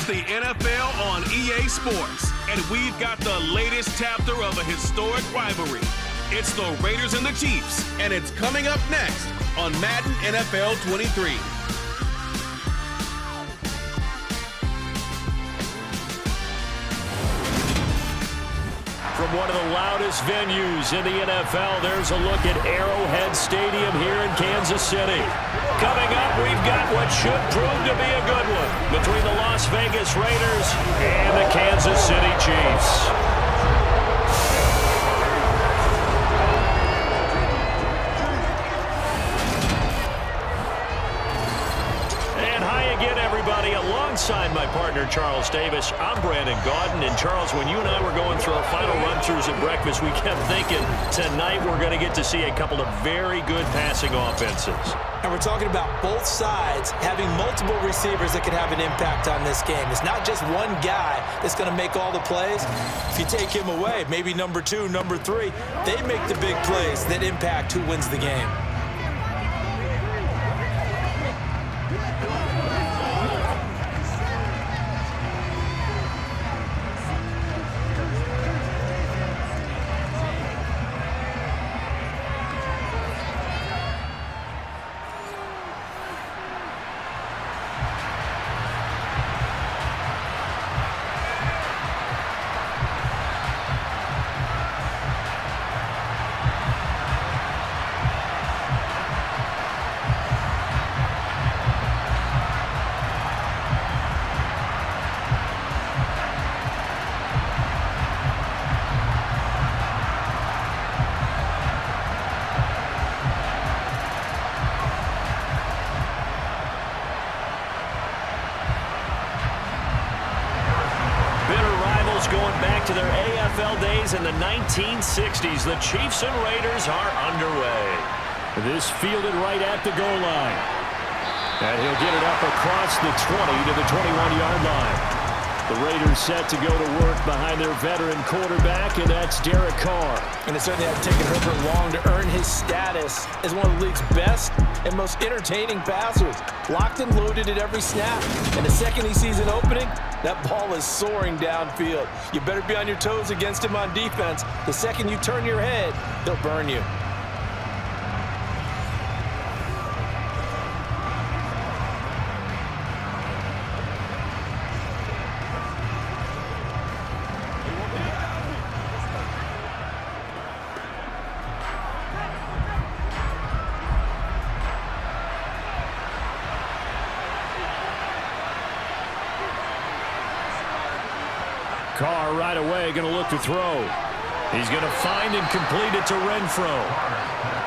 the NFL on EA Sports, and we've got the latest chapter of a historic rivalry. It's the Raiders and the Chiefs, and it's coming up next on Madden NFL 23. From one of the loudest venues in the NFL, there's a look at Arrowhead Stadium here in Kansas City. Coming up, we've got what should prove to be a good one between the Las Vegas Raiders and the Kansas City Chiefs. Alongside my partner, Charles Davis, I'm Brandon Gaudin. And Charles, when you and I were going through our final run-throughs at breakfast, we kept thinking tonight we're going to get to see a couple of very good passing offenses. And we're talking about both sides having multiple receivers that can have an impact on this game. It's not just one guy that's going to make all the plays. If you take him away, maybe number 2, number 3, they make the big plays that impact who wins the game. Going back to their AFL days in the 1960s, the Chiefs and Raiders are underway. This fielded right at the goal line. And he'll get it up across the 20 to the 21-yard line. The Raiders set to go to work behind their veteran quarterback, and that's Derek Carr. And it certainly has taken Herbert long to earn his status as one of the league's best and most entertaining passers. Locked and loaded at every snap. And the second he sees an opening, that ball is soaring downfield. You better be on your toes against him on defense. The second you turn your head, he'll burn you. Carr right away going to look to throw. He's going to find and complete it to Renfro.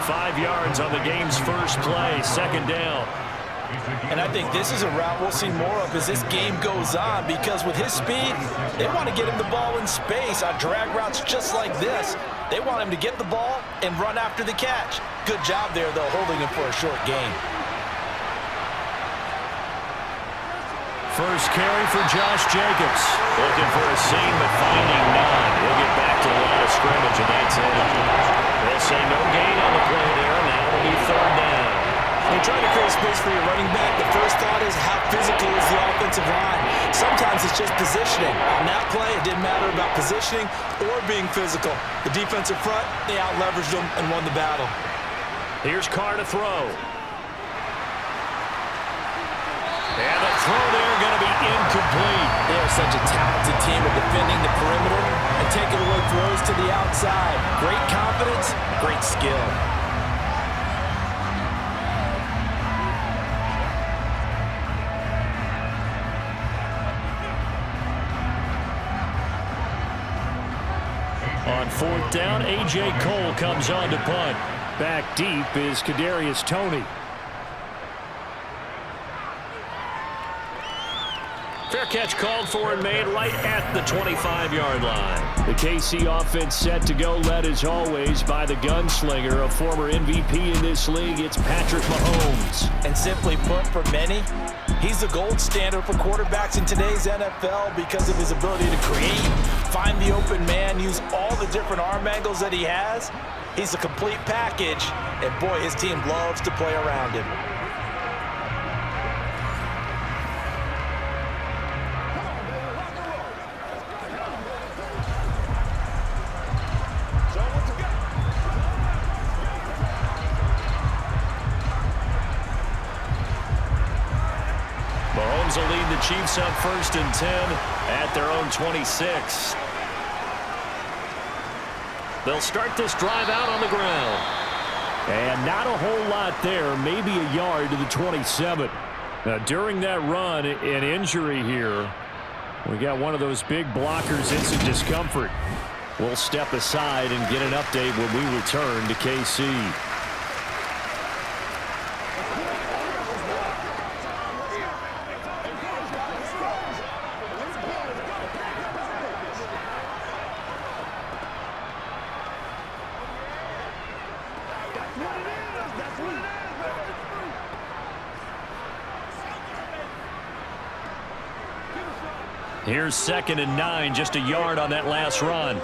5 yards on the game's first play, second down. And I think this is a route we'll see more of as this game goes on, because with his speed, they want to get him the ball in space on drag routes just like this. They want him to get the ball and run after the catch. Good job there, though, holding him for a short gain. First carry for Josh Jacobs. Looking for a seam, but finding none. He'll get back to the line of scrimmage, and that's it. They'll say no gain on the play there. Now it'll be third down. When you're trying to create space for your running back, the first thought is how physical is the offensive line. Sometimes it's just positioning. On that play, it didn't matter about positioning or being physical. The defensive front, they out-leveraged them and won the battle. Here's Carr to throw. And the throw there going to be incomplete. They are such a talented team at defending the perimeter and taking away throws to the outside. Great confidence, great skill. On fourth down, A.J. Cole comes on to punt. Back deep is Kadarius Toney. Fair catch called for and made right at the 25-yard line. The KC offense set to go, led as always by the gunslinger, a former MVP in this league. It's Patrick Mahomes. And simply put, for many, he's the gold standard for quarterbacks in today's NFL because of his ability to create, find the open man, use all the different arm angles that he has. He's a complete package, and boy, his team loves to play around him. the Chiefs up 1st and 10 at their own 26. They'll start this drive out on the ground. And not a whole lot there, maybe a yard to the 27. Now, during that run, an injury here. We got one of those big blockers in some discomfort. We'll step aside and get an update when we return to KC. Here's 2nd and 9, just a yard on that last run.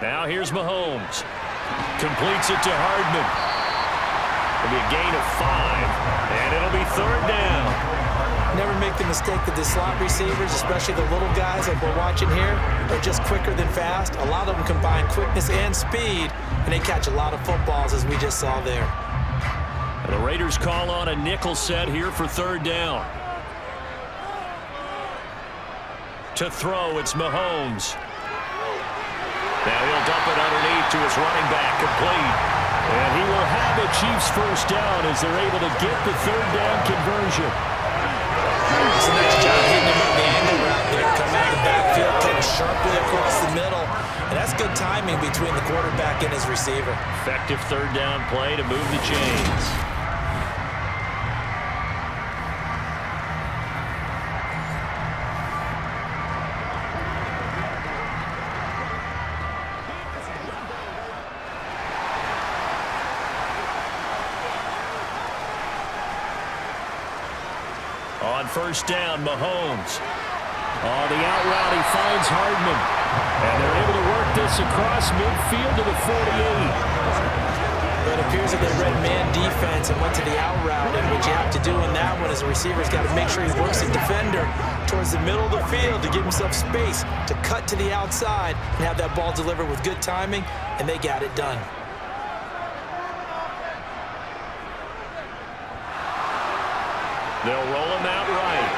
Now here's Mahomes. Completes it to Hardman. It'll be a gain of 5, and it'll be 3rd down. Never make the mistake that the slot receivers, especially the little guys like we're watching here, are just quicker than fast. A lot of them combine quickness and speed, and they catch a lot of footballs, as we just saw there. The Raiders call on a nickel set here for 3rd down. To throw, it's Mahomes. Now he'll dump it underneath to his running back, complete. And he will have a Chiefs 1st down as they're able to get the 3rd down conversion. It's a nice job hitting him on the angle route there. Come out of the backfield, kind of sharply across the middle. And that's good timing between the quarterback and his receiver. Effective 3rd down play to move the chains. On 1st down, Mahomes. On the out route, he finds Hardman. And they're able to work this across midfield to the 48. But it appears that they read man defense and went to the out route. And what you have to do in that one is the receiver's got to make sure he works the defender towards the middle of the field to give himself space to cut to the outside and have that ball delivered with good timing, and they got it done. They'll roll him out right.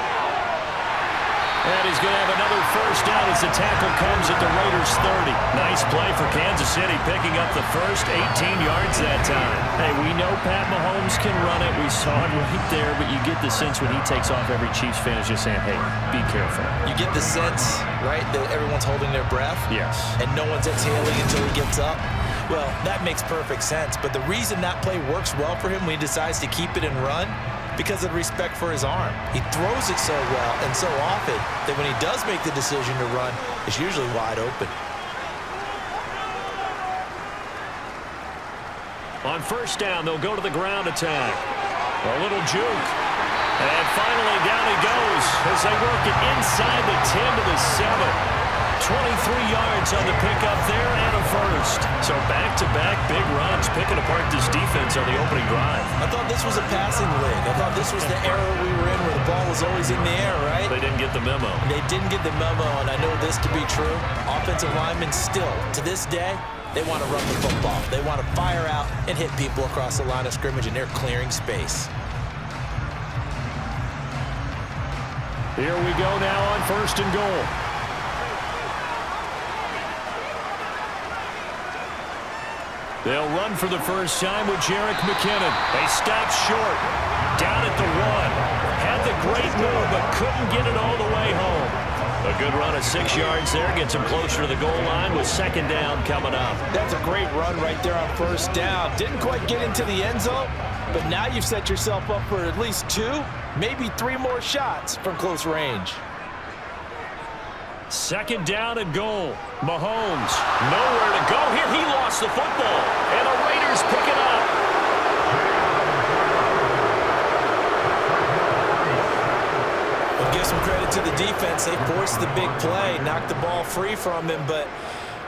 And he's going to have another 1st down as the tackle comes at the Raiders' 30. Nice play for Kansas City, picking up the first 18 yards that time. Hey, we know Pat Mahomes can run it. We saw it right there, but you get the sense when he takes off, every Chiefs fan is just saying, hey, be careful. You get the sense, right, that everyone's holding their breath? Yes. And no one's exhaling until he gets up? Well, that makes perfect sense. But the reason that play works well for him when he decides to keep it and run, because of the respect for his arm. He throws it so well and so often that when he does make the decision to run, it's usually wide open. On 1st down, they'll go to the ground attack. A little juke. And finally, down he goes as they work it inside the 10 to the 7. 23 yards on the pickup there and a 1st. So back-to-back big runs, picking apart this defense on the opening drive. I thought this was a passing league. I thought this was the era we were in where the ball was always in the air, right? They didn't get the memo. They didn't get the memo, and I know this to be true. Offensive linemen still, to this day, they want to run the football. They want to fire out and hit people across the line of scrimmage, and they're clearing space. Here we go now on 1st and goal. They'll run for the first time with Jerick McKinnon. They stop short. Down at the 1. Had the great move, but couldn't get it all the way home. A good run of 6 yards there. Gets him closer to the goal line with 2nd down coming up. That's a great run right there on 1st down. Didn't quite get into the end zone, but now you've set yourself up for at least 2, maybe 3 more shots from close range. 2nd down and goal. Mahomes, nowhere to go here. He lost the football, and the Raiders pick it up. Well, give some credit to the defense. They forced the big play, knocked the ball free from him, but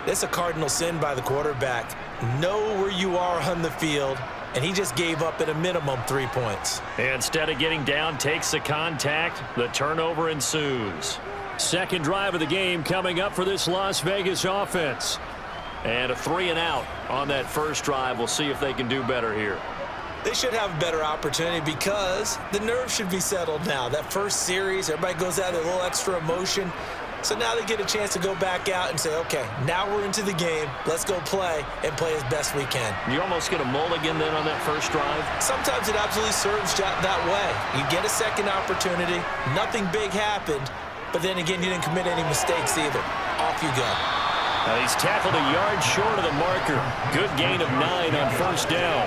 it's a cardinal sin by the quarterback. Know where you are on the field, and he just gave up at a minimum 3 points. Instead of getting down, takes the contact. The turnover ensues. 2nd drive of the game coming up for this Las Vegas offense. And a 3 and out on that 1st drive. We'll see if they can do better here. They should have a better opportunity because the nerves should be settled now. That first series, everybody goes out with a little extra emotion. So now they get a chance to go back out and say, okay, now we're into the game. Let's go play and play as best we can. You almost get a mulligan then on that first drive? Sometimes it absolutely serves that way. You get a second opportunity. Nothing big happened. But then again, you didn't commit any mistakes either. Off you go. He's tackled a yard short of the marker. Good gain of 9 on first down.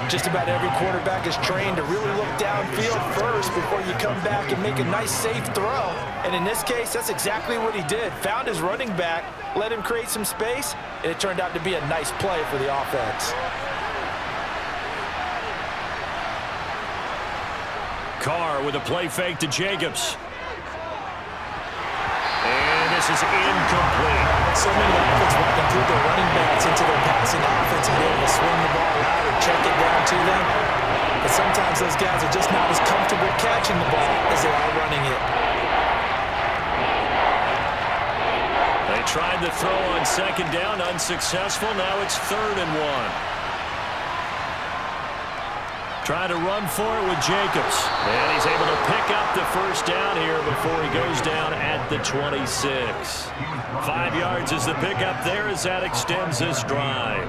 Just about every quarterback is trained to really look downfield first before you come back and make a nice, safe throw. And in this case, that's exactly what he did. Found his running back, let him create some space, and it turned out to be a nice play for the offense. Carr with a play fake to Jacobs. And this is incomplete. So many offenses want to include their running backs into their passing offense and be able to swing the ball out or check it down to them. But sometimes those guys are just not as comfortable catching the ball as they are running it. They tried the throw on second down, unsuccessful. Now it's 3rd and 1. Trying to run for it with Jacobs. And he's able to pick up the first down here before he goes down at the 26. 5 yards is the pickup there as that extends this drive.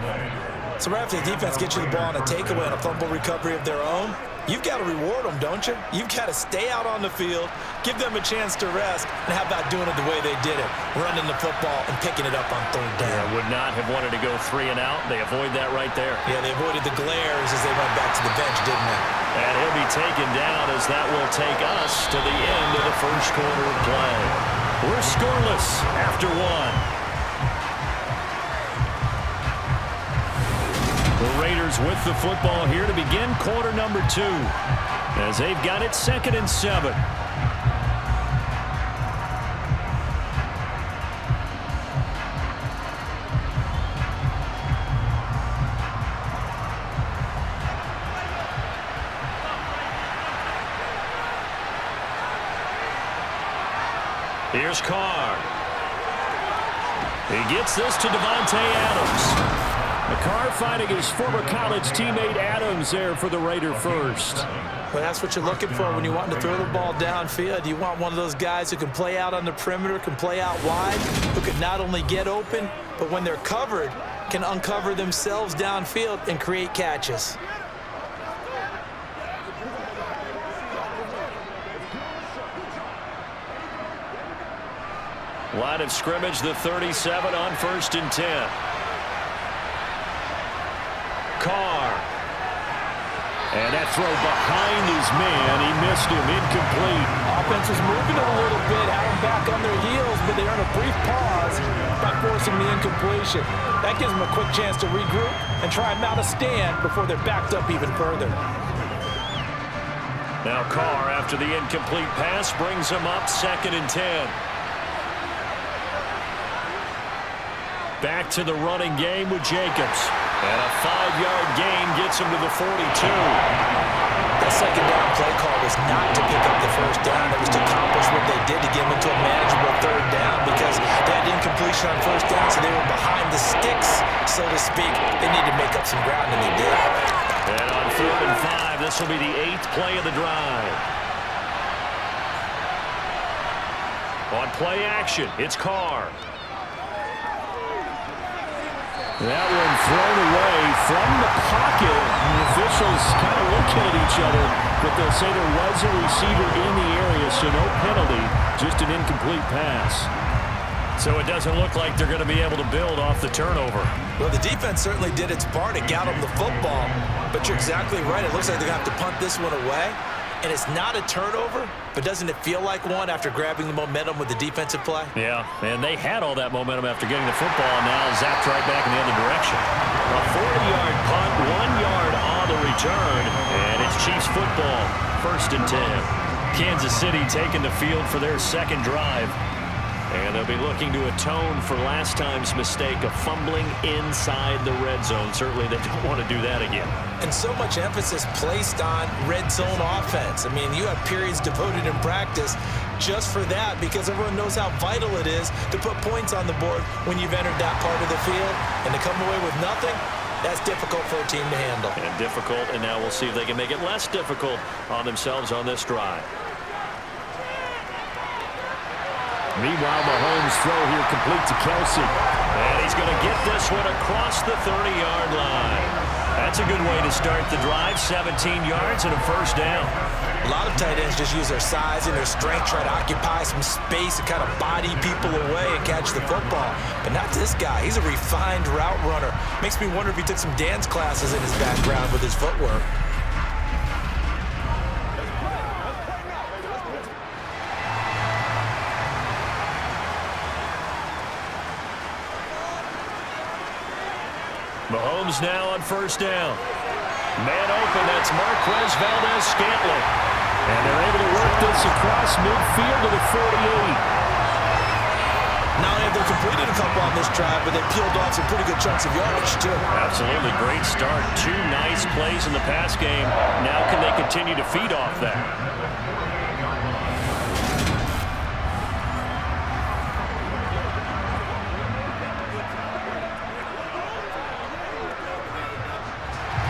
So right after the defense gets you the ball on a takeaway and a fumble recovery of their own, you've got to reward them, don't you? You've got to stay out on the field, give them a chance to rest, and how about doing it the way they did it, running the football and picking it up on 3rd down. Yeah, would not have wanted to go 3 and out. They avoid that right there. Yeah, they avoided the glares as they went back to the bench, didn't they? And he'll be taken down as that will take us to the end of the first quarter of play. We're scoreless after 1. The Raiders with the football here to begin quarter number 2 as they've got it 2nd and 7. Here's Carr. He gets this to Devontae Adams. Carr finding his former college teammate Adams there for the Raider first. Well, that's what you're looking for when you want to throw the ball downfield. You want one of those guys who can play out on the perimeter, can play out wide, who can not only get open, but when they're covered, can uncover themselves downfield and create catches. Line of scrimmage, the 37 on 1st and 10. Carr. And that throw behind his man. He missed him. Incomplete. Offense is moving it a little bit, had them back on their heels, but they earn a brief pause by forcing the incompletion. That gives them a quick chance to regroup and try and mount a stand before they're backed up even further. Now Carr, after the incomplete pass, brings him up 2nd and 10. Back to the running game with Jacobs. And a 5-yard gain gets him to the 42. That second down play call was not to pick up the first down. It was to accomplish what they did to get them into a manageable 3rd down because they had incompletion on first down, so they were behind the sticks, so to speak. They need to make up some ground, and they did. And on 3rd and 5, this will be the 8th play of the drive. On play action, it's Carr. That one thrown away from the pocket. The officials kind of looking at each other, but they'll say there was a receiver in the area, so no penalty, just an incomplete pass. So it doesn't look like they're going to be able to build off the turnover. Well, the defense certainly did its part. It got them the football, but you're exactly right. It looks like they're going to have to punt this one away. And it's not a turnover, but doesn't it feel like one after grabbing the momentum with the defensive play? Yeah, and they had all that momentum after getting the football, and now zapped right back in the other direction. A 40-yard punt, 1 yard on the return, and it's Chiefs football, 1st and 10. Kansas City taking the field for their 2nd drive. And they'll be looking to atone for last time's mistake of fumbling inside the red zone. Certainly they don't want to do that again. And so much emphasis placed on red zone offense. I mean, you have periods devoted in practice just for that because everyone knows how vital it is to put points on the board when you've entered that part of the field. And to come away with nothing, That's difficult for a team to handle. And difficult, and now we'll see if they can make it less difficult on themselves on this drive. Meanwhile, Mahomes' throw here complete to Kelsey. And he's going to get this one across the 30-yard line. That's a good way to start the drive. 17 yards and a first down. A lot of tight ends just use their size and their strength, try to occupy some space and kind of body people away and catch the football. But not this guy. He's a refined route runner. Makes me wonder if he took some dance classes in his background with his footwork. Mahomes now on first down. Man open, that's Marquez Valdez-Scantling. And they're able to work this across midfield to the 48. Not only have they completed a couple on this drive, but they peeled off some pretty good chunks of yardage, too. Absolutely, great start. 2 nice plays in the pass game. Now can they continue to feed off that?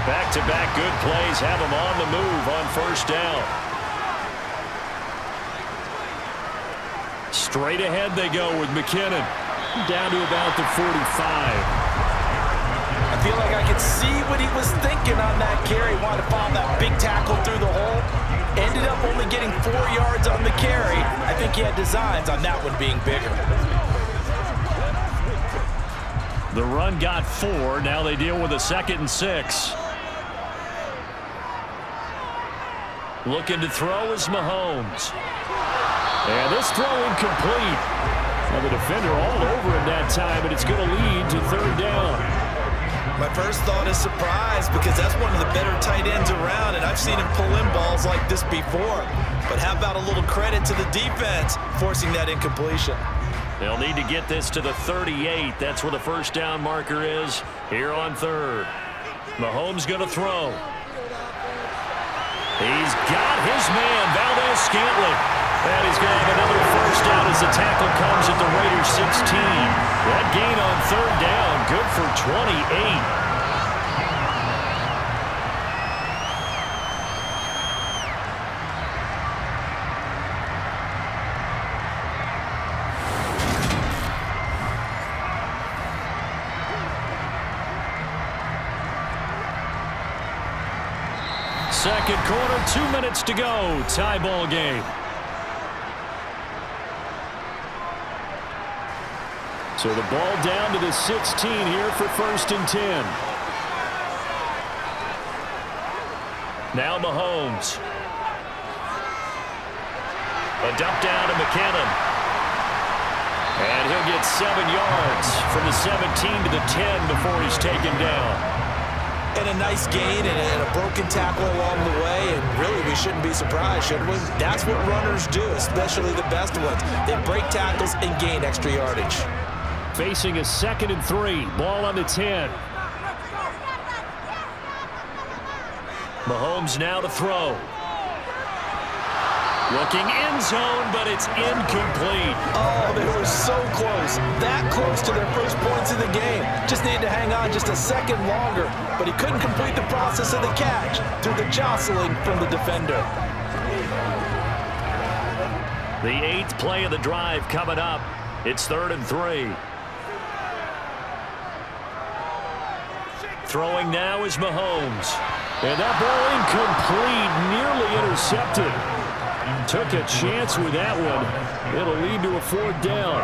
Back-to-back good plays have them on the move on first down. Straight ahead they go with McKinnon. Down to about the 45. I feel like I could see what he was thinking on that carry. Wanted to follow that big tackle through the hole. Ended up only getting 4 yards on the carry. I think he had designs on that one being bigger. The run got 4. Now they deal with a 2nd and 6. Looking to throw is Mahomes. And this throw incomplete. Now the defender all over him that time, but it's going to lead to 3rd down. My first thought is surprise, because that's one of the better tight ends around, and I've seen him pull in balls like this before. But how about a little credit to the defense forcing that incompletion? They'll need to get this to the 38. That's where the first down marker is here on 3rd. Mahomes going to throw. He's got his man, Valdez-Scantling. And he's going to have another first down as the tackle comes at the Raiders 16. That gain on 3rd down, good for 28. Second quarter, 2 minutes to go. Tie ball game. So the ball down to the 16 here for 1st and 10. Now Mahomes. A dump down to McKinnon. And he'll get 7 yards from the 17 to the 10 before he's taken down. And a nice gain and a broken tackle along the way, and really we shouldn't be surprised, should we? That's what runners do, especially the best ones. They break tackles and gain extra yardage. Facing a 2nd and 3, ball on the 10. Mahomes now to throw. Looking end zone, but it's incomplete. Oh, they were so close. That close to their first points of the game. Just needed to hang on just a second longer, but he couldn't complete the process of the catch through the jostling from the defender. The 8th play of the drive coming up. It's 3rd and 3. Throwing now is Mahomes. And that ball incomplete, nearly intercepted. Took a chance with that one. It'll lead to a 4th down.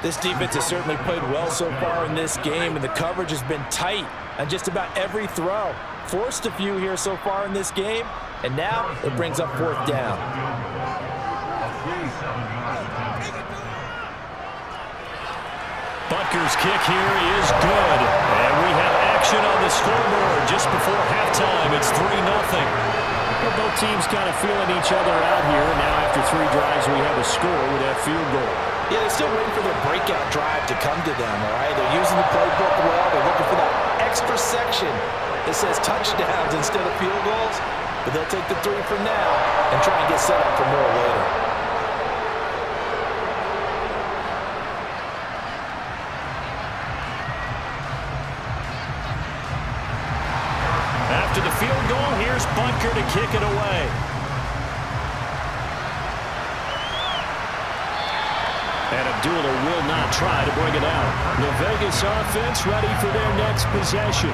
This defense has certainly played well so far in this game, and the coverage has been tight on just about every throw. Forced a few here so far in this game, and now it brings up 4th down. Butker's kick here is good. And we have action on the scoreboard just before halftime. It's 3-0. Both teams kind of feeling each other out here. Now after 3 drives, we have a score with that field goal. Yeah, they're still waiting for their breakout drive to come to them, all right? They're using the playbook well. They're looking for that extra section that says touchdowns instead of field goals. But they'll take the 3 for now and try and get set up for more later. kicker to kick it away. And Abdullah will not try to bring it out. The Vegas offense ready for their next possession.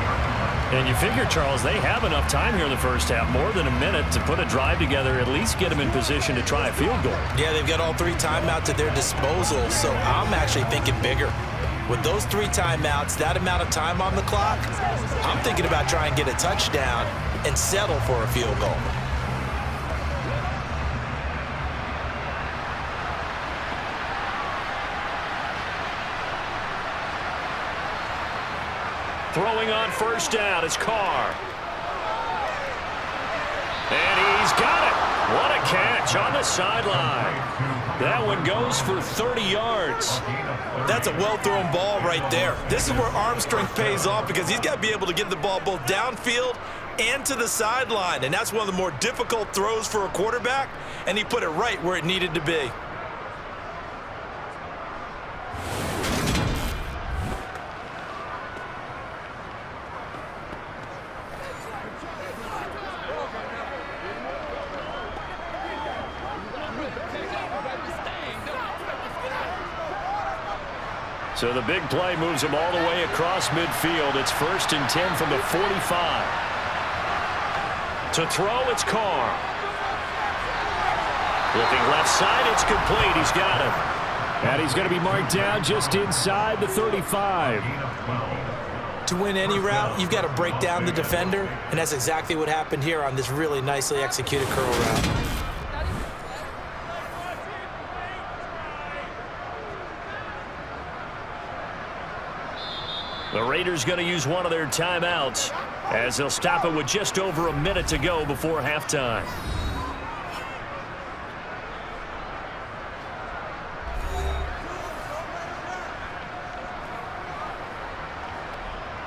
And you figure, Charles, they have enough time here in the first half, more than a minute, to put a drive together, at least get them in position to try a field goal. Yeah, they've got all 3 timeouts at their disposal, so I'm actually thinking bigger. With those 3 timeouts, that amount of time on the clock, I'm thinking about trying to get a touchdown and settle for a field goal. Throwing on first down is Carr. And he's got it. What a catch on the sideline. That one goes for 30 yards. That's a well-thrown ball right there. This is where arm strength pays off because he's got to be able to get the ball both downfield and to the sideline. And that's one of the more difficult throws for a quarterback, and he put it right where it needed to be. So the big play moves him all the way across midfield. It's 1st and 10 from the 45. To throw, it's Carr. Looking left side, it's complete. He's got him. And he's going to be marked down just inside the 35. To win any route, you've got to break down the defender, and that's exactly what happened here on this really nicely executed curl route. The Raiders going to use one of their timeouts as they'll stop it with just over a minute to go before halftime.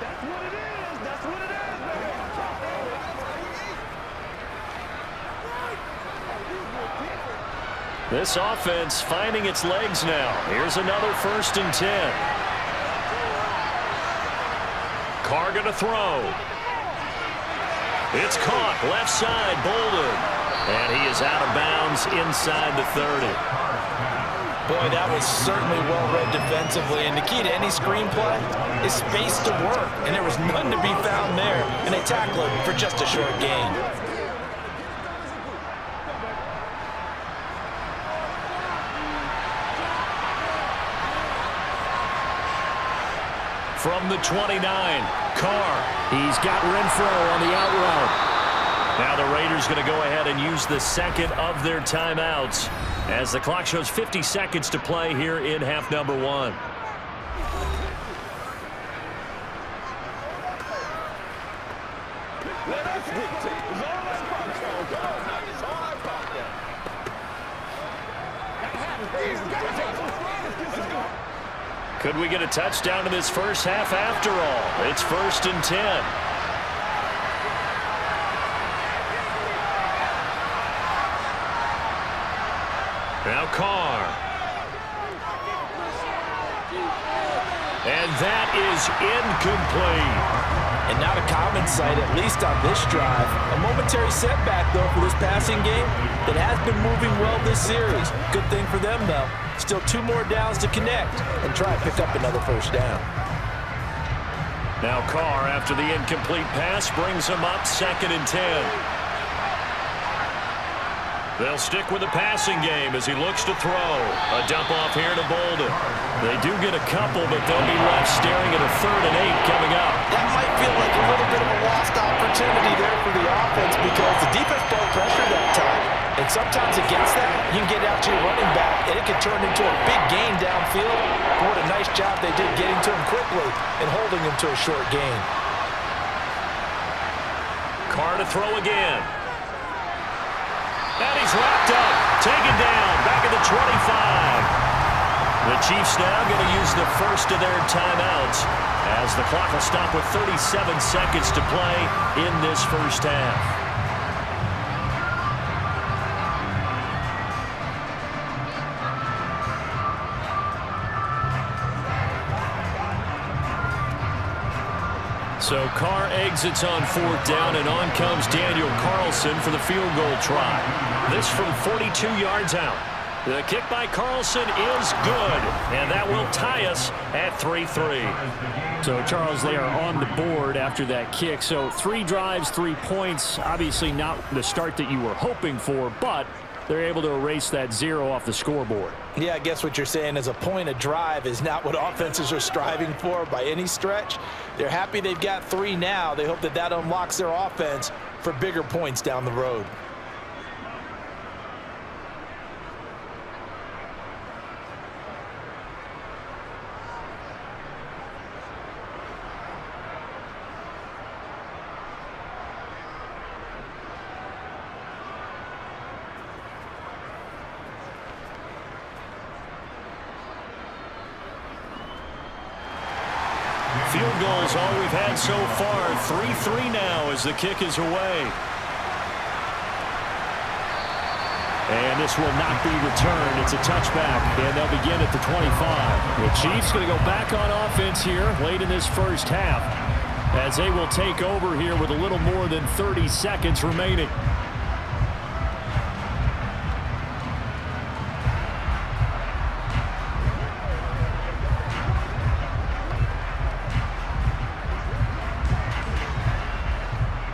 That's what it is. That's what it is, baby. This offense finding its legs now. Here's another 1st and 10. Carr going to throw. It's caught left side, Bolden. And he is out of bounds inside the 30. Boy, that was certainly well-read defensively, and the key to any screenplay is space to work, and there was none to be found there, and they tackle him for just a short gain. From the 29, Carr. He's got Renfro on the out route. Now the Raiders going to go ahead and use the second of their timeouts as the clock shows 50 seconds to play here in half number 1. Could we get a touchdown in this first half after all? It's 1st and 10. Now Carr. And that is incomplete. And not a common sight, at least on this drive. A momentary setback, though, for this passing game that has been moving well this series. Good thing for them, though. Still 2 more downs to connect and try and pick up another first down. Now Carr, after the incomplete pass, brings him up 2nd and 10. They'll stick with the passing game as he looks to throw. A dump off here to Bolden. They do get a couple, but they'll be left staring at a 3rd and 8 coming up. That might feel like a little bit of a lost opportunity there for the offense because the defense brought pressure that time. And sometimes against that, you can get out to your running back, and it can turn into a big gain downfield. But what a nice job they did getting to him quickly and holding him to a short gain. Carr to throw again. And he's wrapped up, taken down, back at the 25. The Chiefs now going to use the first of their timeouts as the clock will stop with 37 seconds to play in this first half. So Carr exits on 4th down, and on comes Daniel Carlson for the field goal try. This from 42 yards out. The kick by Carlson is good, and that will tie us at 3-3. So, Charles, they are on the board after that kick. So 3 drives, 3 points. Obviously not the start that you were hoping for, but they're able to erase that 0 off the scoreboard. Yeah, I guess what you're saying is a point a drive is not what offenses are striving for by any stretch. They're happy they've got 3 now. They hope that that unlocks their offense for bigger points down the road. Field goals all we've had so far. 3-3 now as the kick is away. And this will not be returned. It's a touchback, and they'll begin at the 25. The Chiefs going to go back on offense here late in this first half as they will take over here with a little more than 30 seconds remaining.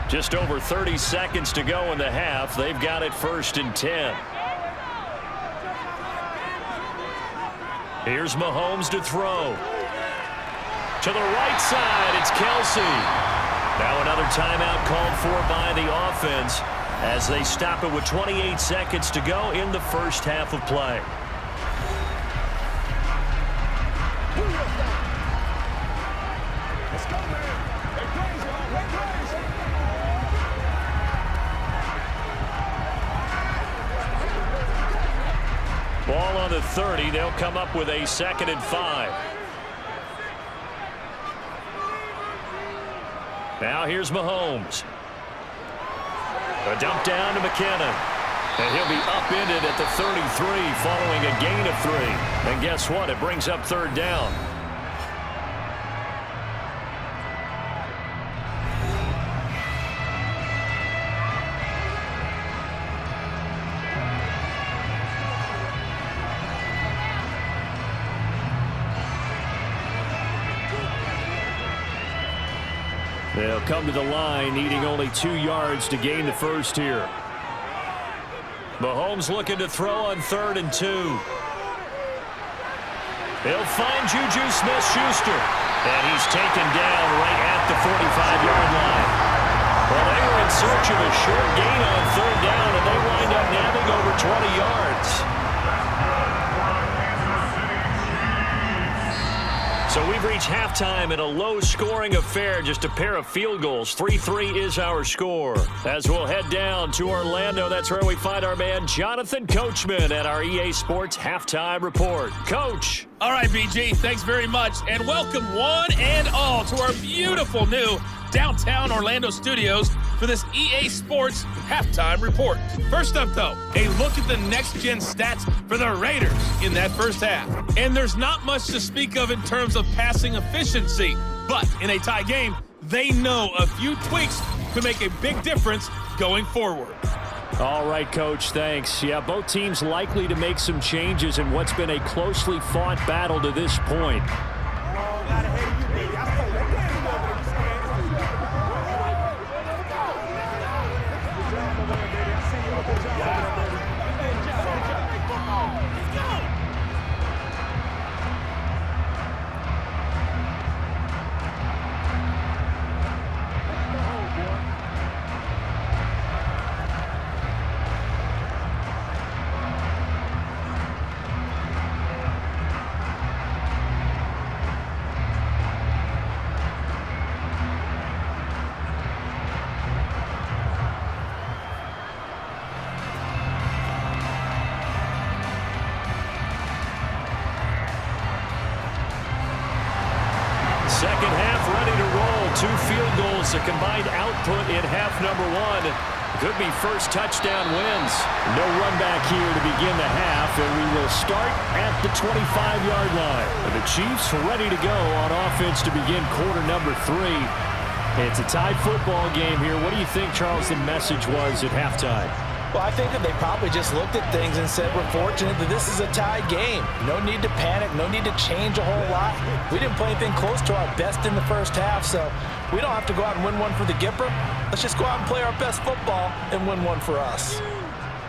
Just over 30 seconds to go in the half. They've got it 1st and 10. Here's Mahomes to throw. To the right side, it's Kelsey. Now another timeout called for by the offense as they stop it with 28 seconds to go in the first half of play. Ball on the 30. They'll come up with a 2nd and 5. Now here's Mahomes. A dump down to McKinnon. And he'll be upended at the 33 following a gain of 3. And guess what? It brings up 3rd down. They'll come to the line, needing only 2 yards to gain the first here. Mahomes looking to throw on 3rd and 2. He'll find Juju Smith-Schuster. And he's taken down right at the 45-yard line. Well, they were in search of a short gain on 3rd down, and they wind up nabbing over 20 yards. So we've reached halftime in a low-scoring affair, just a pair of field goals. 3-3 is our score. As we'll head down to Orlando, that's where we find our man Jonathan Coachman at our EA Sports Halftime Report. Coach. All right, BG, thanks very much, and welcome one and all to our beautiful new downtown Orlando studios for this EA Sports Halftime Report. First up, though, a look at the next-gen stats for the Raiders in that first half. And there's not much to speak of in terms of passing efficiency, but in a tie game, they know a few tweaks could make a big difference going forward. All right, Coach, thanks. Yeah, both teams likely to make some changes in what's been a closely fought battle to this point. Second half ready to roll. 2 field goals, a combined output in half number 1. Could be first touchdown wins. No run back here to begin the half, and we will start at the 25-yard line. The Chiefs ready to go on offense to begin quarter number 3. It's a tied football game here. What do you think, Charles, the message was at halftime? Well, I think that they probably just looked at things and said, we're fortunate that this is a tie game. No need to panic, no need to change a whole lot. We didn't play anything close to our best in the first half, so we don't have to go out and win one for the Gipper. Let's just go out and play our best football and win one for us.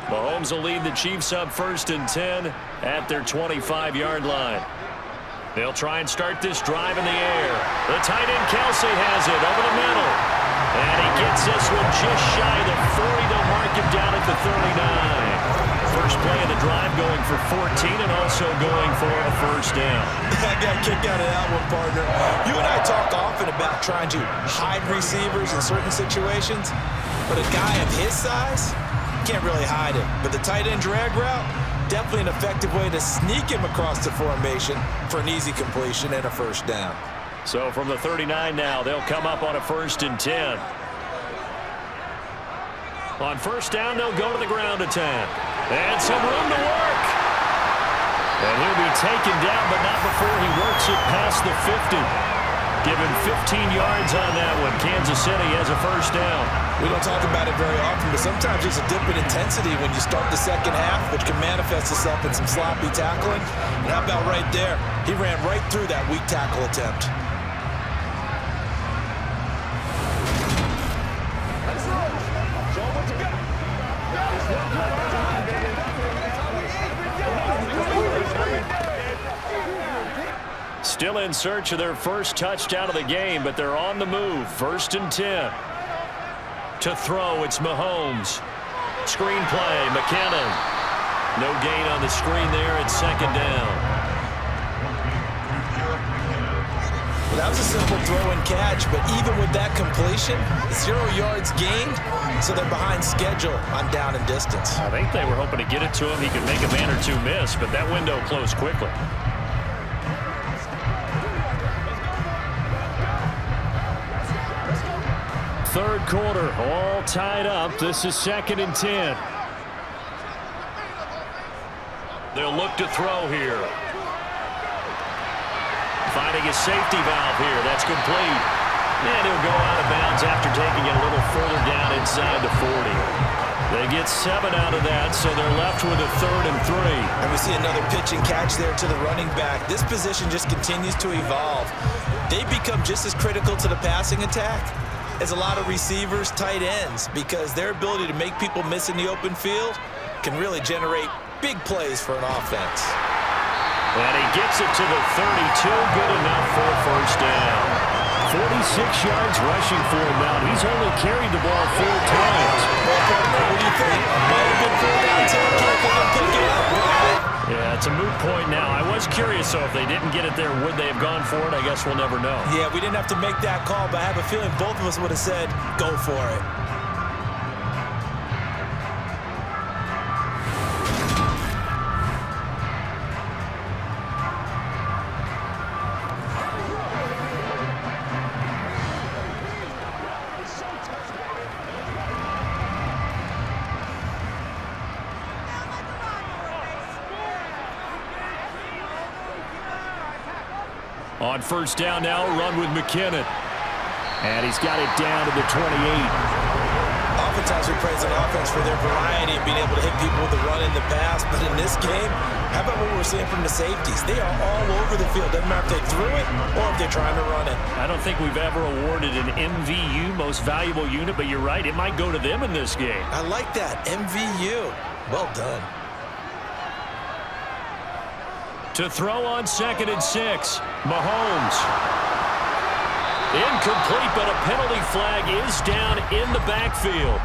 Mahomes will lead the Chiefs up 1st and 10 at their 25-yard line. They'll try and start this drive in the air. The tight end Kelsey has it over the middle. And he gets this one just shy of the 40. They'll mark him down at the 39. First play of the drive going for 14 and also going for a first down. I got a kick out of that one, partner. You and I talk often about trying to hide receivers in certain situations, but a guy of his size can't really hide him. But the tight end drag route, definitely an effective way to sneak him across the formation for an easy completion and a first down. So from the 39 now, they'll come up on a 1st and 10. On first down, they'll go to the ground attack. And some room to work. And he'll be taken down, but not before he works it past the 50. Give him 15 yards on that one. Kansas City has a first down. We don't talk about it very often, but sometimes there's a dip in intensity when you start the second half, which can manifest itself in some sloppy tackling. And how about right there? He ran right through that weak tackle attempt. Still in search of their first touchdown of the game, but they're on the move. 1st and 10. To throw, it's Mahomes. Screen play, McKinnon. No gain on the screen there. It's 2nd down. Well, that was a simple throw and catch, but even with that completion, 0 yards gained, so they're behind schedule on down and distance. I think they were hoping to get it to him. He could make a man or two miss, but that window closed quickly. Third quarter, all tied up. This is 2nd and 10. They'll look to throw here. Finding a safety valve here. That's complete. And he'll go out of bounds after taking it a little further down inside the 40. They get 7 out of that, so they're left with a 3rd and 3. And we see another pitch and catch there to the running back. This position just continues to evolve. They become just as critical to the passing attack as a lot of receivers, tight ends, because their ability to make people miss in the open field can really generate big plays for an offense. And he gets it to the 32. Good enough for a first down. 46 yards rushing for him now. He's only carried the ball 4 times. Well, partner, what do you think? Might have been 4 down territory. They'll pick it up. Yeah, it's a moot point now. I was curious, though, if they didn't get it there, would they have gone for it? I guess we'll never know. Yeah, we didn't have to make that call, but I have a feeling both of us would have said, go for it. On first down now, run with McKinnon. And he's got it down to the 28. Oftentimes we praise an offense for their variety and being able to hit people with the run and the pass. But in this game, how about what we're seeing from the safeties? They are all over the field. Doesn't matter if they threw it or if they're trying to run it. I don't think we've ever awarded an MVU, most valuable unit, but you're right. It might go to them in this game. I like that. MVU. Well done. To throw on 2nd and 6. Mahomes. Incomplete, but a penalty flag is down in the backfield.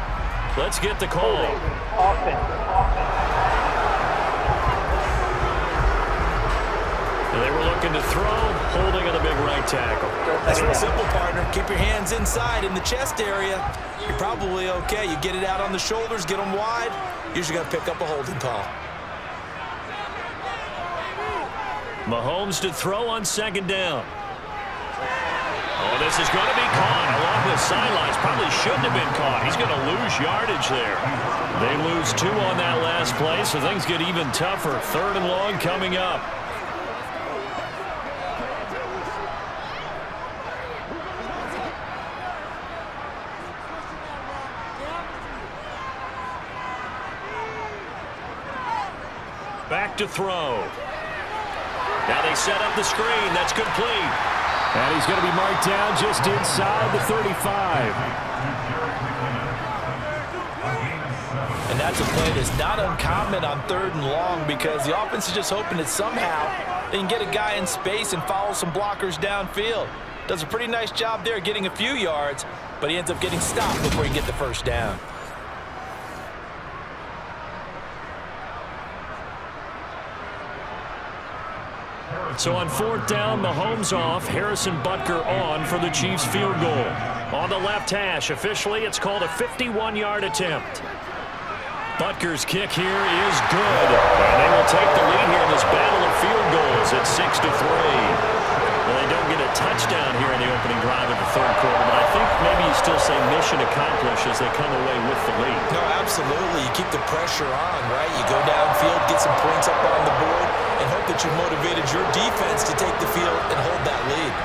Let's get the call. And they were looking to throw, holding on the big right tackle. That's real simple, partner. Keep your hands inside in the chest area. You're probably okay. You get it out on the shoulders, get them wide. Usually got to pick up a holding call. Mahomes to throw on 2nd down. Oh, this is going to be caught along the sidelines. Probably shouldn't have been caught. He's going to lose yardage there. They lose 2 on that last play, so things get even tougher. 3rd and long coming up. to throw. Now they set up the screen. That's complete. And he's going to be marked down just inside the 35. And that's a play that's not uncommon on 3rd and long because the offense is just hoping that somehow they can get a guy in space and follow some blockers downfield. Does a pretty nice job there getting a few yards, but he ends up getting stopped before he can get the first down. So on 4th down, Mahomes off, Harrison Butker on for the Chiefs field goal. On the left hash, officially it's called a 51-yard attempt. Butker's kick here is good. And they will take the lead here in this battle of field goals at 6-3. Well, they don't get a touchdown here in the opening drive of the 3rd quarter, but I think maybe you still say mission accomplished as they come away with the lead. No, absolutely. You keep the pressure on, right? You go downfield, get some points up on the board, and hope that you motivated your defense to take the field and hold that lead.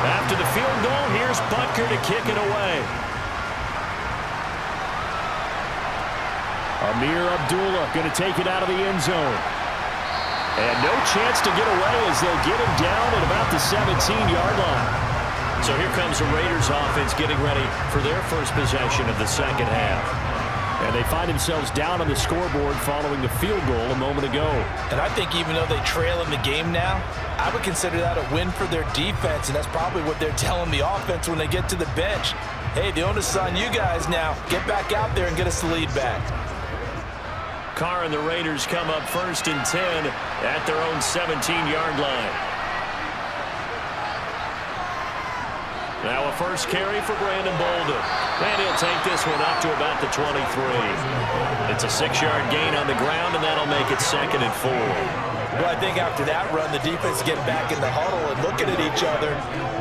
After the field goal, here's Butker to kick it away. Amir Abdullah going to take it out of the end zone. And no chance to get away as they'll get him down at about the 17-yard line. So here comes the Raiders offense getting ready for their first possession of the second half. And they find themselves down on the scoreboard following the field goal a moment ago. And I think even though they trail in the game now, I would consider that a win for their defense, and that's probably what they're telling the offense when they get to the bench. Hey, the onus is on you guys now. Get back out there and get us the lead back. Carr and the Raiders come up 1st and 10 at their own 17-yard line. Now a first carry for Brandon Bolden. And he'll take this one up to about the 23. It's a 6-yard gain on the ground, and that'll make it 2nd and 4. Well, I think after that run, the defense is getting back in the huddle and looking at each other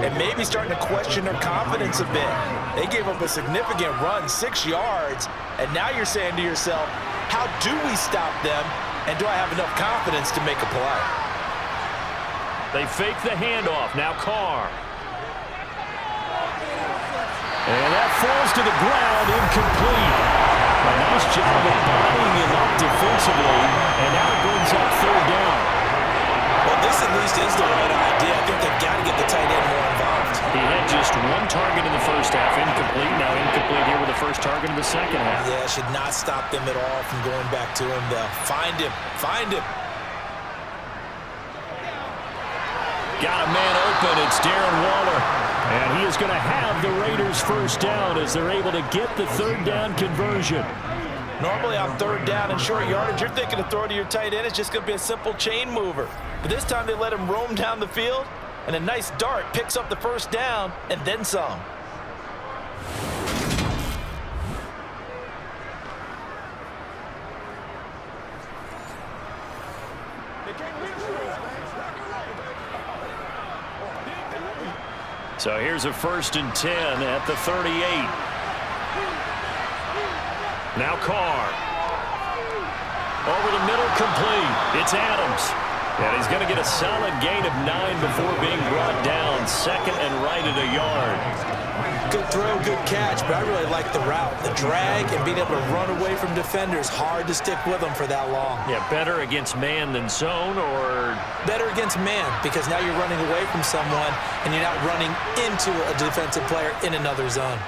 and maybe starting to question their confidence a bit. They gave up a significant run, 6 yards, and now you're saying to yourself, how do we stop them, and do I have enough confidence to make a play? They fake the handoff. Now Carr. And that falls to the ground, incomplete. A nice job of bodying him up defensively, and now it brings up 3rd down. Well, this at least is the right idea. I think they've got to get the tight end more involved. He had just 1 target in the first half, incomplete. Now incomplete here with the first target in the second half. Yeah, should not stop them at all from going back to him, though. Find him. Find him. Got a man open. It's Darren Waller. And he is going to have the Raiders first down as they're able to get the 3rd down conversion. Normally on 3rd down and short yardage, you're thinking to throw to your tight end. It's just going to be a simple chain mover. But this time they let him roam down the field, and a nice dart picks up the first down and then some. So here's a 1st and 10 at the 38. Now Carr. Over the middle, complete. It's Adams. And he's going to get a solid gain of 9 before being brought down. 2nd and right at a yard. Good throw, good catch, but I really like the route. The drag and being able to run away from defenders. Hard to stick with them for that long. Yeah, better against man than zone, or? Better against man, because now you're running away from someone and you're not running into a defensive player in another zone.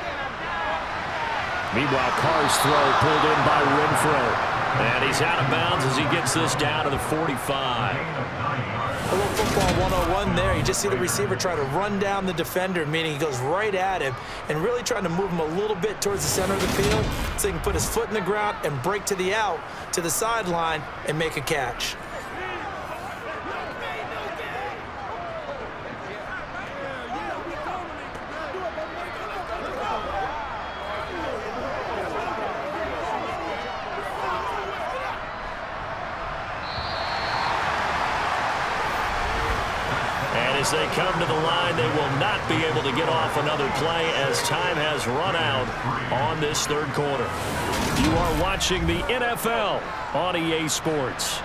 Meanwhile, Carr's throw pulled in by Renfro. And he's out of bounds as he gets this down to the 45. A little football 101 there. You just see the receiver try to run down the defender, meaning he goes right at him and really trying to move him a little bit towards the center of the field so he can put his foot in the ground and break to the out, to the sideline, and make a catch. As they come to the line, they will not be able to get off another play as time has run out on this 3rd quarter. You are watching the NFL on EA Sports.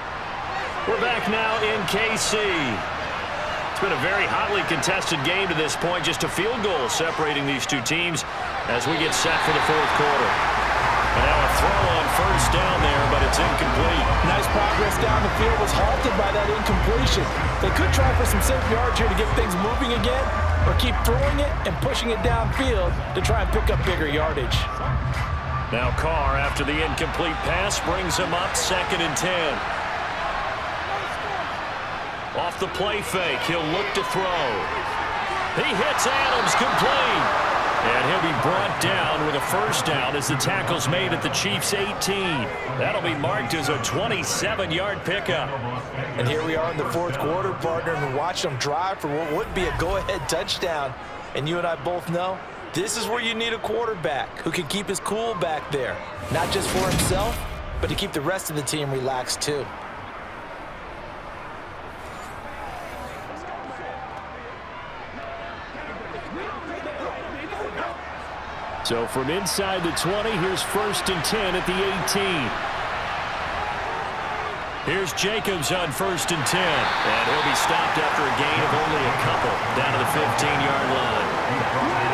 We're back now in KC. It's been a very hotly contested game to this point. Just a field goal separating these two teams as we get set for the fourth quarter. And now a throw on first down there, but it's incomplete. Nice progress down the field was halted by that incompletion. They could try for some safe yards here to get things moving again, or keep throwing it and pushing it downfield to try and pick up bigger yardage. Now Carr, after the incomplete pass, brings him up 2nd and 10. Off the play fake, he'll look to throw. He hits Adams, complete. And he'll be brought down with a first down as the tackle's made at the Chiefs' 18. That'll be marked as a 27-yard pickup. And here we are in the fourth quarter, partner, and we watch them drive for what would be a go-ahead touchdown. And you and I both know this is where you need a quarterback who can keep his cool back there. Not just for himself, but to keep the rest of the team relaxed too. So from inside the 20, here's 1st and 10 at the 18. Here's Jacobs on 1st and 10. And he'll be stopped after a gain of only a couple down to the 15-yard line.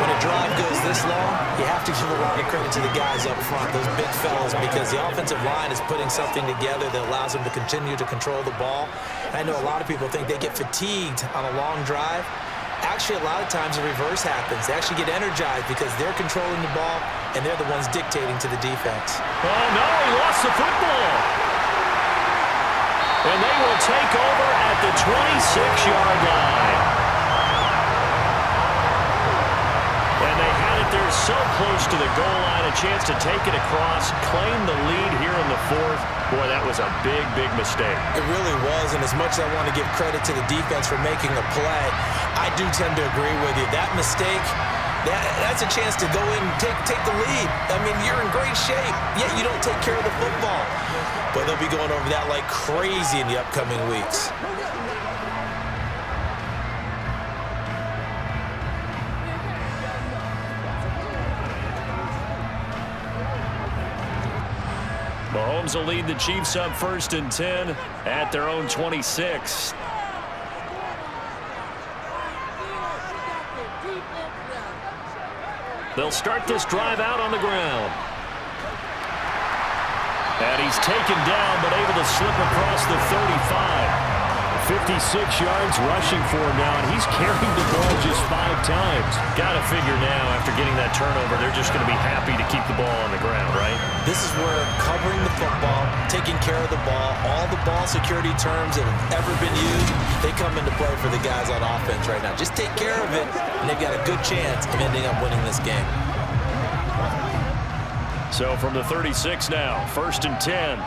When a drive goes this long, you have to give a lot of credit to the guys up front, those big fellas, because the offensive line is putting something together that allows them to continue to control the ball. I know a lot of people think they get fatigued on a long drive. Actually, a lot of times the reverse happens. They actually get energized because they're controlling the ball, and they're the ones dictating to the defense. Oh, no, he lost the football. And they will take over at the 26-yard line. And they had it there so close to the goal line, a chance to take it across, claim the lead here in the fourth. Boy, that was a big, big mistake. It really was, and as much as I want to give credit to the defense for making the play, I do tend to agree with you. That mistake, that's a chance to go in and take the lead. I mean, you're in great shape, yet you don't take care of the football. But they'll be going over that like crazy in the upcoming weeks. Mahomes will lead the Chiefs up 1st and 10 at their own 26. They'll start this drive out on the ground. And he's taken down, but able to slip across the 35. 56 yards rushing for him now, and he's carried the ball just 5 times. Got to figure now, after getting that turnover, they're just going to be happy to keep the ball on the ground, right? This is where covering the football, taking care of the ball, all the ball security terms that have ever been used, they come into play for the guys on offense right now. Just take care of it, and they've got a good chance of ending up winning this game. So from the 36 now, 1st and 10.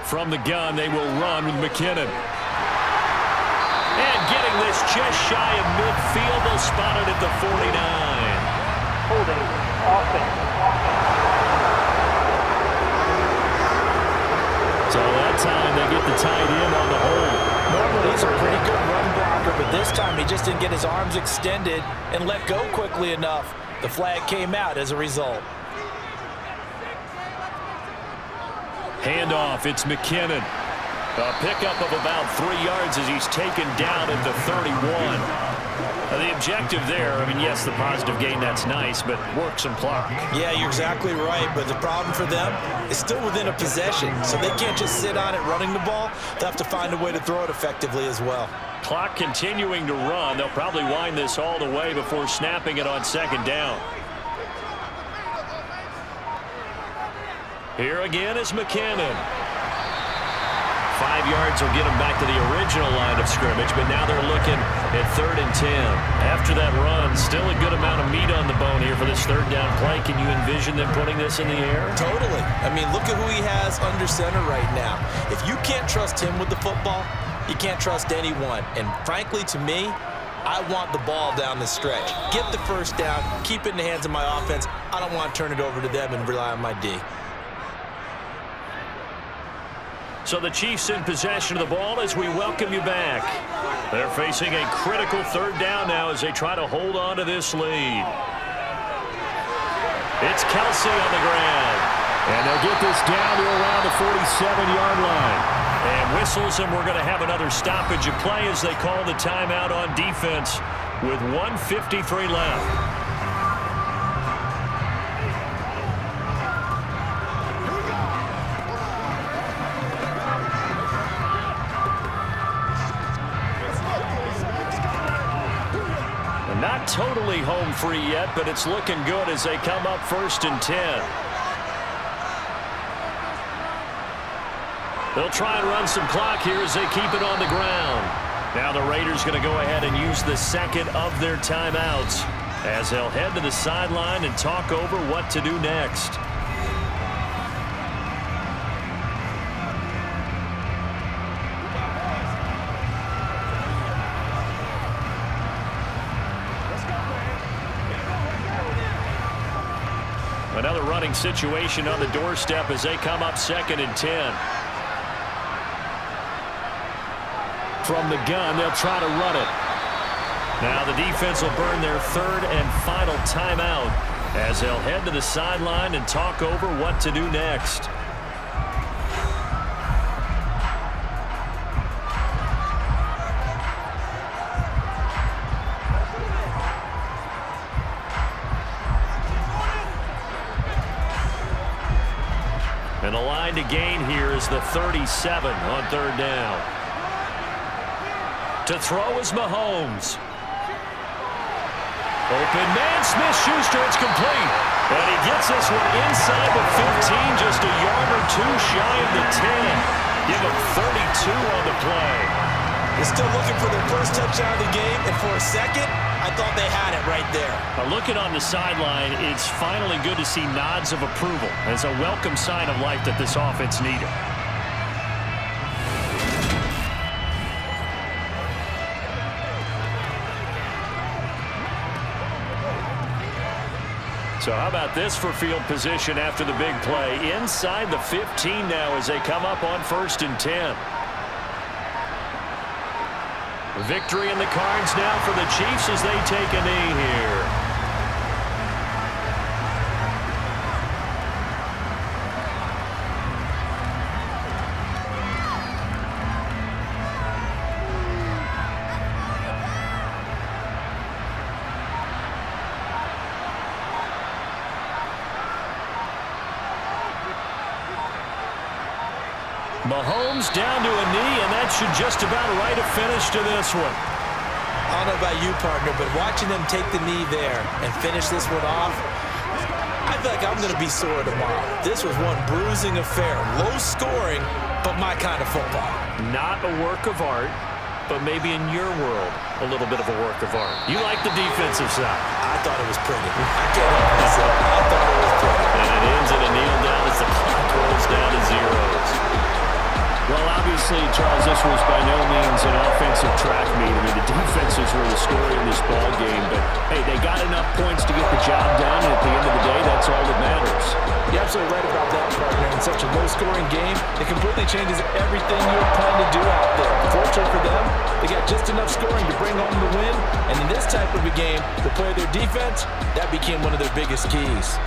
From the gun, they will run with McKinnon. And getting this just shy of midfield, they'll spot it at the 49. Holding offense. So that time they get the tight end on the hold. Normally he's a pretty good run blocker, but this time he just didn't get his arms extended and let go quickly enough. The flag came out as a result. Handoff, it's McKinnon. A pickup of about 3 yards as he's taken down at the 31. The objective there, I mean, yes, the positive gain, that's nice, but work some clock. Yeah, you're exactly right, but the problem for them is still within a possession, so they can't just sit on it running the ball. They'll have to find a way to throw it effectively as well. Clock continuing to run. They'll probably wind this all the way before snapping it on 2nd down. Here again is McKinnon. 5 yards will get them back to the original line of scrimmage, but now they're looking at 3rd and 10. After that run, still a good amount of meat on the bone here for this 3rd down play. Can you envision them putting this in the air? Totally. I mean, look at who he has under center right now. If you can't trust him with the football, you can't trust anyone. And frankly, to me, I want the ball down the stretch. Get the first down, keep it in the hands of my offense. I don't want to turn it over to them and rely on my D. So the Chiefs in possession of the ball as we welcome you back. They're facing a critical 3rd down now as they try to hold on to this lead. It's Kelsey on the ground. And they'll get this down to around the 47-yard line. And whistles, and we're going to have another stoppage of play as they call the timeout on defense with 1:53 left. Not totally home free yet, but it's looking good as they come up 1st and 10. They'll try and run some clock here as they keep it on the ground. Now the Raiders going to go ahead and use the second of their timeouts as they'll head to the sideline and talk over what to do next. Another running situation on the doorstep as they come up 2nd and 10. From the gun, they'll try to run it. Now the defense will burn their 3rd and final timeout as they'll head to the sideline and talk over what to do next. And the line to gain here is the 37 on 3rd down. To throw is Mahomes. Open man, Smith-Schuster, it's complete. And he gets this one inside the 15, just a yard or two shy of the 10. Give him 32 on the play. They're still looking for their first touchdown of the game, and for a second, I thought they had it right there. Looking on the sideline, it's finally good to see nods of approval. It's a welcome sign of life that this offense needed. So how about this for field position after the big play? Inside the 15 now as they come up on 1st and 10. Victory in the cards now for the Chiefs as they take a knee here. Mahomes down to a knee, and that should just about write a finish to this one. I don't know about you, partner, but watching them take the knee there and finish this one off, I feel like I'm going to be sore tomorrow. This was one bruising affair. Low scoring, but my kind of football. Not a work of art, but maybe in your world, a little bit of a work of art. You like the defensive side. I thought it was pretty. I can't help myself. I thought it was pretty. And it ends in a kneel down as the clock rolls down to zeros. Well, obviously, Charles, this was by no means an offensive track meet. I mean, the defenses were the story in this ball game, but hey, they got enough points to get the job done, and at the end of the day, that's all that matters. You're absolutely right about that, partner. In such a low-scoring game, it completely changes everything you were planning to do out there. Fortunately for them, they got just enough scoring to bring home the win, and in this type of a game, to play their defense, that became one of their biggest keys.